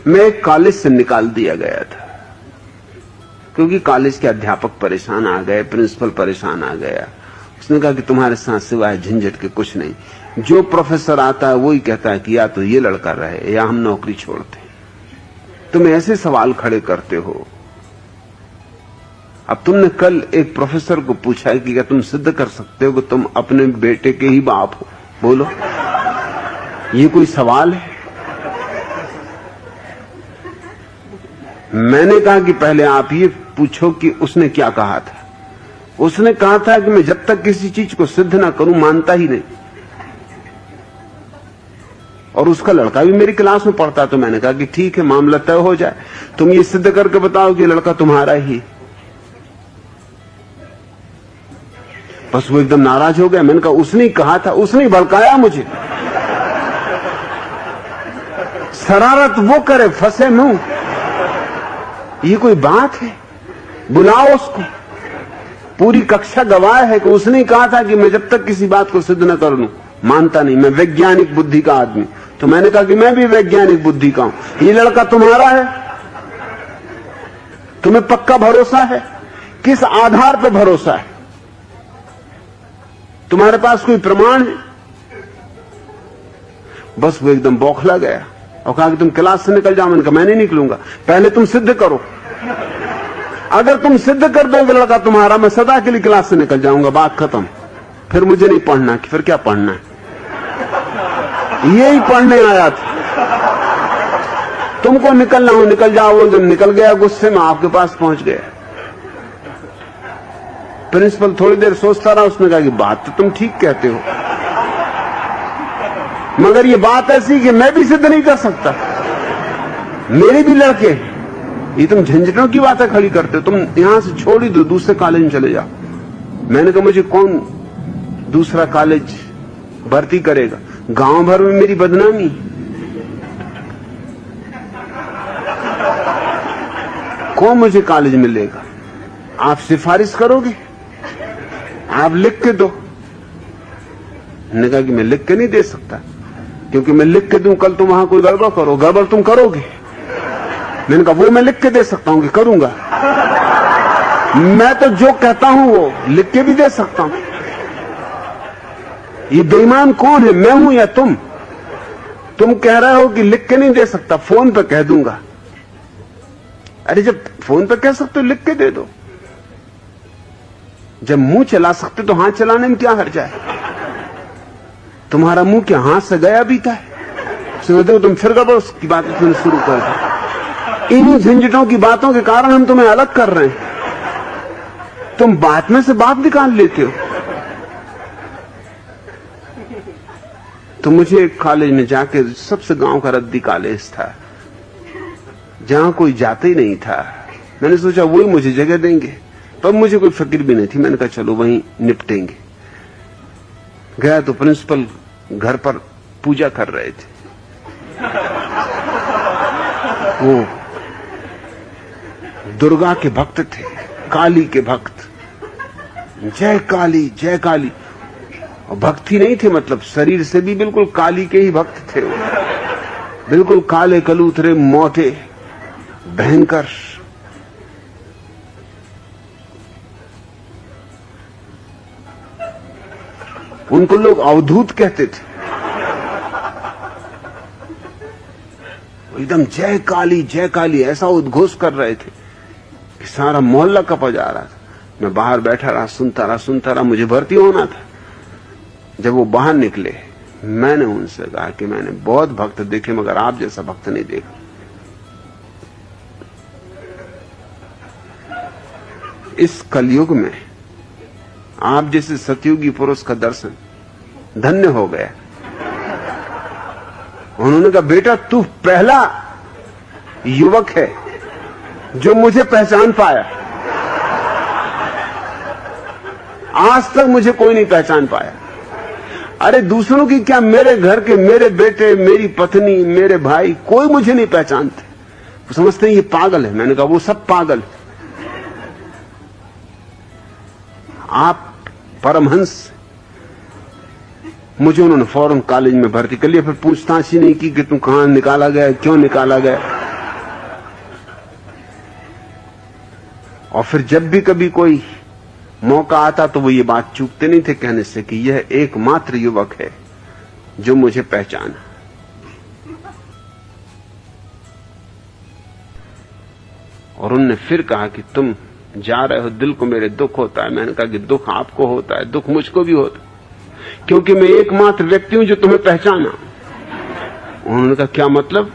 मैं एक कॉलेज से निकाल दिया गया था क्योंकि कॉलेज के अध्यापक परेशान आ गए, प्रिंसिपल परेशान आ गया। उसने कहा कि तुम्हारे साथ सिवाय झंझट के कुछ नहीं। जो प्रोफेसर आता है वही कहता है कि या तो ये लड़का रहे या हम नौकरी छोड़ते। तुम ऐसे सवाल खड़े करते हो। अब तुमने कल एक प्रोफेसर को पूछा है कि क्या तुम सिद्ध कर सकते हो कि तुम अपने बेटे के ही बाप हो? बोलो, ये कोई सवाल है? मैंने कहा कि पहले आप ये पूछो कि उसने क्या कहा था। उसने कहा था कि मैं जब तक किसी चीज को सिद्ध ना करूं मानता ही नहीं। और उसका लड़का भी मेरी क्लास में पढ़ता, तो मैंने कहा कि ठीक है, मामला तय हो जाए, तुम ये सिद्ध करके बताओ कि लड़का तुम्हारा ही। बस वो एकदम नाराज हो गया। मैंने कहा उसने कहा था, उसने भड़काया मुझे। शरारत वो करे, फंसे मुंह, ये कोई बात है? बुलाओ उसको। पूरी कक्षा गवाह है कि उसने कहा था कि मैं जब तक किसी बात को सिद्ध न कर लूं मानता नहीं, मैं वैज्ञानिक बुद्धि का आदमी। तो मैंने कहा कि मैं भी वैज्ञानिक बुद्धि का हूं। ये लड़का तुम्हारा है? तुम्हें पक्का भरोसा है? किस आधार पर भरोसा है? तुम्हारे पास कोई प्रमाण है? बस वो एकदम बौखला गया और कहा कि तुम क्लास से निकल जाओ। मैंने कहा मैं नहीं निकलूंगा, पहले तुम सिद्ध करो। अगर तुम सिद्ध कर दोगे लड़का तुम्हारा, मैं सदा के लिए क्लास से निकल जाऊंगा, बात खत्म। फिर मुझे नहीं पढ़ना। फिर क्या पढ़ना है? यही पढ़ने आया था। तुमको निकलना हो निकल जाओ। वो जब निकल गया गुस्से में आपके पास पहुंच गया। प्रिंसिपल थोड़ी देर सोचता रहा। उसने कहा कि बात तो तुम ठीक कहते हो, मगर ये बात ऐसी कि मैं भी सिद्ध नहीं कर सकता, मेरे भी लड़के। ये तुम झंझटों की बातें खड़ी करते हो। तुम यहां से छोड़ ही दो, दूसरे कॉलेज में चले जाओ। मैंने कहा मुझे कौन दूसरा कॉलेज भर्ती करेगा? गांव भर में मेरी बदनामी। कौन मुझे कॉलेज में लेगा? आप सिफारिश करोगे? आप लिख के दो। मैंने कहा कि मैं लिख के नहीं दे सकता, क्योंकि मैं लिख के दूं कल तुम वहां कोई गड़बड़ करो, गड़बड़ तुम करोगे। मैंने कहा वो मैं लिख के दे सकता हूं कि करूंगा। मैं तो जो कहता हूं वो लिख के भी दे सकता हूं। ये बेईमान कौन है, मैं हूं या तुम? तुम कह रहे हो कि लिख के नहीं दे सकता, फोन पे कह दूंगा। अरे जब फोन पे कह सकते हो लिख के दे दो। जब मुंह चला सकते तो हाथ चलाने में क्या हर्ज है? तुम्हारा मुंह क्या हाथ से गया बीता है? समझते हो तुम फिर गड़बड़ की बातें तुमने शुरू कर दी। इन्हीं झंझटों की बातों के कारण हम तुम्हें अलग कर रहे हैं। तुम बात में से बात निकाल लेते हो। तो मुझे एक कॉलेज में जाके, सबसे गांव का रद्दी कॉलेज था, जहां कोई जाते ही नहीं था। मैंने सोचा वही मुझे जगह देंगे, पर मुझे कोई फिक्र भी नहीं थी। मैंने कहा चलो वहीं निपटेंगे। गया तो प्रिंसिपल घर पर पूजा कर रहे थे। वो दुर्गा के भक्त थे, काली के भक्त। जय काली जय काली। और भक्ति नहीं थे, मतलब शरीर से भी बिल्कुल काली के ही भक्त थे वो। बिल्कुल काले कलूथरे, मोटे, भयंकर। उनको लोग अवधूत कहते थे। एकदम जय काली ऐसा उद्घोष कर रहे थे कि सारा मोहल्ला कपा जा रहा था। मैं बाहर बैठा रहा, सुनता रहा। मुझे भर्ती होना था। जब वो बाहर निकले, मैंने उनसे कहा कि मैंने बहुत भक्त देखे, मगर आप जैसा भक्त नहीं देखा। इस कलयुग में आप जैसे सतयुगी पुरुष का दर्शन धन्य हो गया। उन्होंने कहा बेटा तू पहला युवक है जो मुझे पहचान पाया। आज तक मुझे कोई नहीं पहचान पाया। अरे दूसरों की क्या, मेरे घर के, मेरे बेटे, मेरी पत्नी, मेरे भाई, कोई मुझे नहीं पहचानते। वो समझते हैं ये पागल है। मैंने कहा वो सब पागल है। आप परमहंस, मुझे उन्होंने फौरन कॉलेज में भर्ती कर लिया, फिर पूछताछ ही नहीं की कि तू कहां निकाला गया, क्यों निकाला गया। और फिर जब भी कभी कोई मौका आता तो वो ये बात चूकते नहीं थे कहने से कि यह एकमात्र युवक है जो मुझे पहचाना। और उनने फिर कहा कि तुम जा रहे हो, दिल को मेरे दुख होता है। मैंने कहा कि दुख आपको होता है, दुख मुझको भी होता है, क्योंकि मैं एकमात्र व्यक्ति हूं जो तुम्हें पहचाना। उन्होंने कहा क्या मतलब?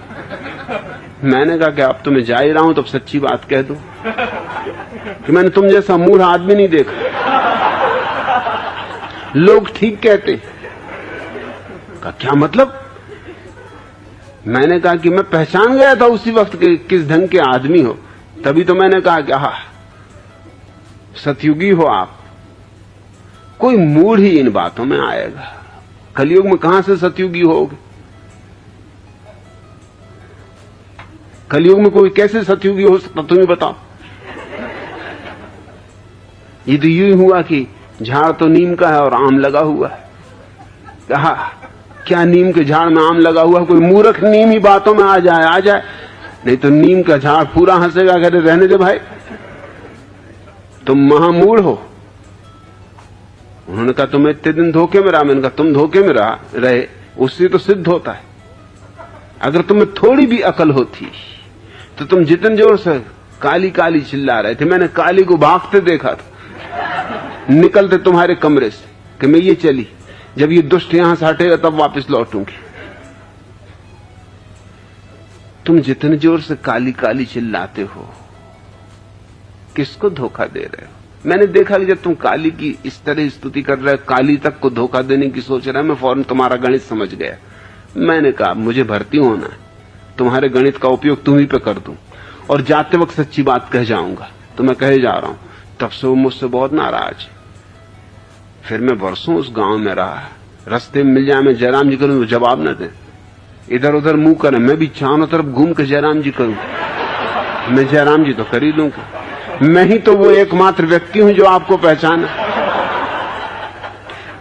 मैंने कहा कि अब तो मैं जा ही रहा हूं, तो सच्ची बात कह दो कि मैंने तुम जैसा मूढ़ आदमी नहीं देखा। लोग ठीक कहते। कहा क्या मतलब? मैंने कहा कि मैं पहचान गया था उसी वक्त के किस ढंग के आदमी हो, तभी तो मैंने कहा कि आहा सतयुगी हो आप। कोई मूढ़ ही इन बातों में आएगा। कलयुग में कहां से सतयुगी होगे? कलयुग में कोई कैसे सतयुगी हो सकता, तुम ही बताओ। ये तो यूं हुआ कि झाड़ तो नीम का है और आम लगा हुआ है। कहा क्या नीम के झाड़ में आम लगा हुआ? कोई मूर्ख नीम ही बातों में आ जाए, नहीं तो नीम का झाड़ पूरा हंसेगा, कहते रहने दे भाई, तुम महामूढ़ हो। उन्होंने कहा तुम इतने दिन धोखे में रहा। मैंने कहा तुम धोखे में रहे, उससे तो सिद्ध होता है। अगर तुम्हें थोड़ी भी अकल होती तो तुम जितने जोर से काली काली चिल्ला रहे थे, मैंने काली को भागते देखा था निकलते तुम्हारे कमरे से कि मैं ये चली, जब ये दुष्ट यहां से हटेगा तब वापस लौटूंगी। तुम जितने जोर से काली काली चिल्लाते हो, किसको धोखा दे रहे हो? मैंने देखा कि जब तुम काली की इस तरह स्तुति कर रहे हो, काली तक को धोखा देने की सोच रहा है, मैं फौरन तुम्हारा गणित समझ गया। मैंने कहा मुझे भर्ती होना है, तुम्हारे गणित का उपयोग तुम ही पे कर दूं और जाते वक्त सच्ची बात कह जाऊंगा। तो मैं कहे जा रहा हूं। तब से वो मुझसे बहुत नाराज। फिर मैं बरसों उस गांव में रहा, रास्ते में मिल जाए मैं जयराम जी करूं तो जवाब न दे, इधर उधर मुंह करें, मैं भी चारों तरफ घूम के जयराम जी करूं। मैं जयराम जी तो कर ही लूंगा, मैं ही तो वो एकमात्र व्यक्ति हूं जो आपको पहचाना।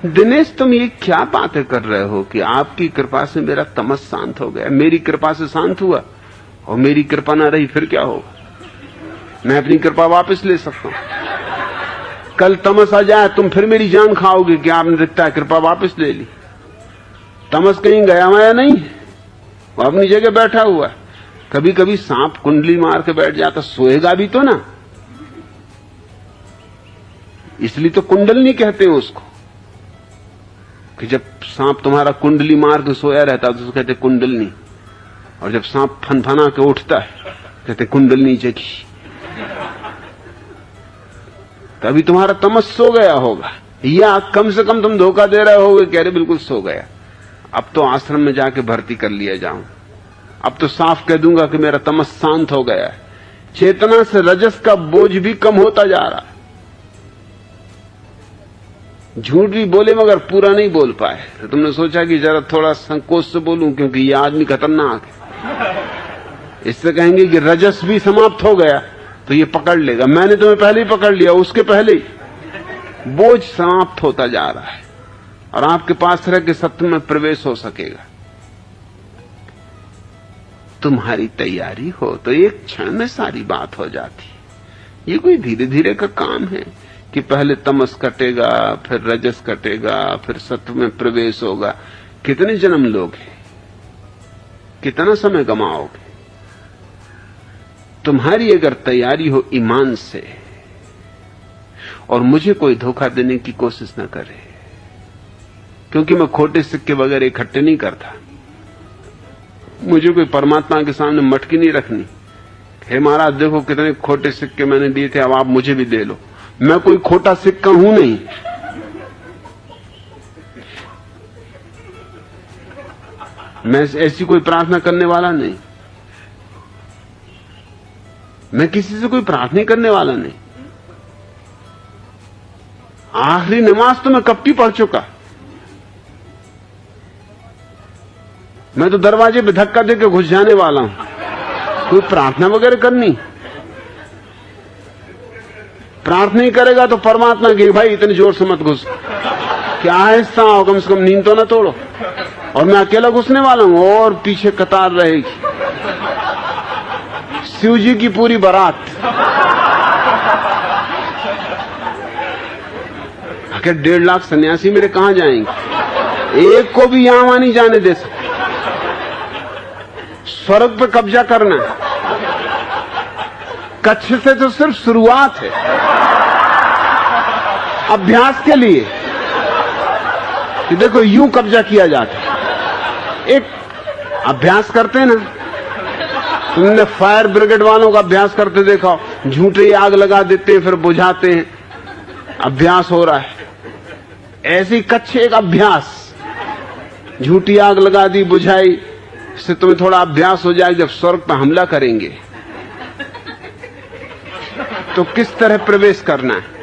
दिनेश तुम ये क्या बातें कर रहे हो कि आपकी कृपा से मेरा तमस शांत हो गया? मेरी कृपा से शांत हुआ और मेरी कृपा ना रही फिर क्या होगा? मैं अपनी कृपा वापस ले सकता हूं। कल तमस आ जाए तुम फिर मेरी जान खाओगे कि आपने दिखता है कृपा वापस ले ली। तमस कहीं गया हुआ नहीं, वो अपनी जगह बैठा हुआ है। कभी कभी सांप कुंडली मार के बैठ जाता, सोएगा भी तो ना, इसलिए तो कुंडलनी कहते हैं उसको, कि जब सांप तुम्हारा कुंडली मार के सोया रहता है तो कहते कुंडलनी, और जब सांप फनफना के उठता है कहते कुंडलनी जगी। तभी तुम्हारा तमस सो गया होगा, या कम से कम तुम धोखा दे रहे होगे, कह रहे बिल्कुल सो गया। अब तो आश्रम में जाके भर्ती कर लिया जाऊं, अब तो साफ कह दूंगा कि मेरा तमस शांत हो गया है। चेतना से रजस का बोझ भी कम होता जा रहा है। झूठ भी बोले मगर पूरा नहीं बोल पाए, तो तुमने सोचा कि जरा थोड़ा संकोच से बोलूं क्योंकि ये आदमी खतरनाक है, इससे कहेंगे कि रजस भी समाप्त हो गया तो ये पकड़ लेगा। मैंने तुम्हें पहले ही पकड़ लिया, उसके पहले ही बोझ समाप्त होता जा रहा है और आपके पास रह के सत्य में प्रवेश हो सकेगा। तुम्हारी तैयारी हो तो एक क्षण में सारी बात हो जाती। ये कोई धीरे धीरे का काम है कि पहले तमस कटेगा, फिर रजस कटेगा, फिर सत्व में प्रवेश होगा। कितने जन्म लोगे, कितना समय गमाओगे? तुम्हारी अगर तैयारी हो ईमान से, और मुझे कोई धोखा देने की कोशिश न करे, क्योंकि मैं खोटे सिक्के वगैरह इकट्ठे नहीं करता। मुझे कोई परमात्मा के सामने मटकी नहीं रखनी, हे महाराज देखो कितने खोटे सिक्के मैंने दिए थे, अब आप मुझे भी दे लो। मैं कोई खोटा सिक्का हूं नहीं। मैं ऐसी कोई प्रार्थना करने वाला नहीं, मैं किसी से कोई प्रार्थना करने वाला नहीं। आखिरी नमाज तो मैं कब की पढ़ चुका। मैं तो दरवाजे पे धक्का देकर घुस जाने वाला हूं। कोई प्रार्थना वगैरह करनी? प्रार्थना ही करेगा तो परमात्मा की भाई इतने जोर से मत घुस। क्या आहिस्ता आओ, कम से कम नींद तो ना तोड़ो। और मैं अकेला घुसने वाला हूं और पीछे कतार रहेगी, शिव जी की पूरी बारात। आखिर 1.5 लाख सन्यासी मेरे कहां जाएंगे? एक को भी यहां वहां नहीं जाने दे सकते। स्वर्ग पे कब्जा करना है। कच्छ से तो सिर्फ शुरुआत है, अभ्यास के लिए। कि देखो यूं कब्जा किया जाता है। एक अभ्यास करते ना, तुमने फायर ब्रिगेड वालों का अभ्यास करते देखा हो, झूठे आग लगा देते हैं फिर बुझाते हैं, अभ्यास हो रहा है। ऐसी कच्छ एक अभ्यास, झूठी आग लगा दी, बुझाई, इससे तुम्हें थोड़ा अभ्यास हो जाए। जब स्वर्ग पर हमला करेंगे तो किस तरह प्रवेश करना है।